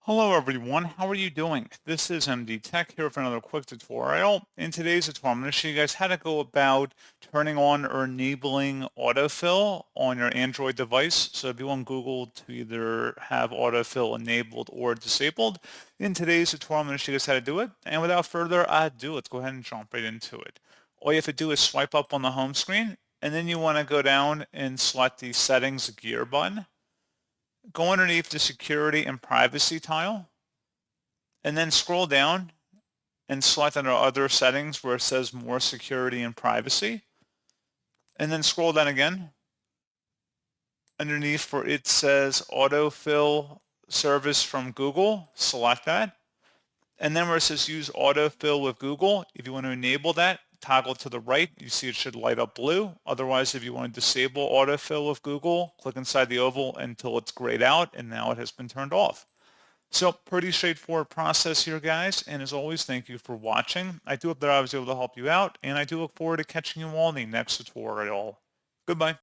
Hello everyone, how are you doing? This is MD Tech here for another quick tutorial. In today's tutorial, I'm going to show you guys how to go about turning on or enabling autofill on your Android device. So if you want Google to either have autofill enabled or disabled, in today's tutorial, I'm going to show you guys how to do it. And without further ado, let's go ahead and jump right into it. All you have to do is swipe up on the home screen, and then you want to go down and select the settings gear button. Go underneath the security and privacy tile, and then scroll down and select under other settings where it says more security and privacy. And then scroll down again. Underneath where it says autofill service from Google, select that. And then where it says use autofill with Google, if you want to enable that, toggle to the right. You see it should light up blue. Otherwise, if you want to disable autofill with Google, click inside the oval until it's grayed out, and now it has been turned off. So pretty straightforward process here, guys. And as always, thank you for watching. I do hope that I was able to help you out, and I do look forward to catching you all in the next tutorial. Goodbye.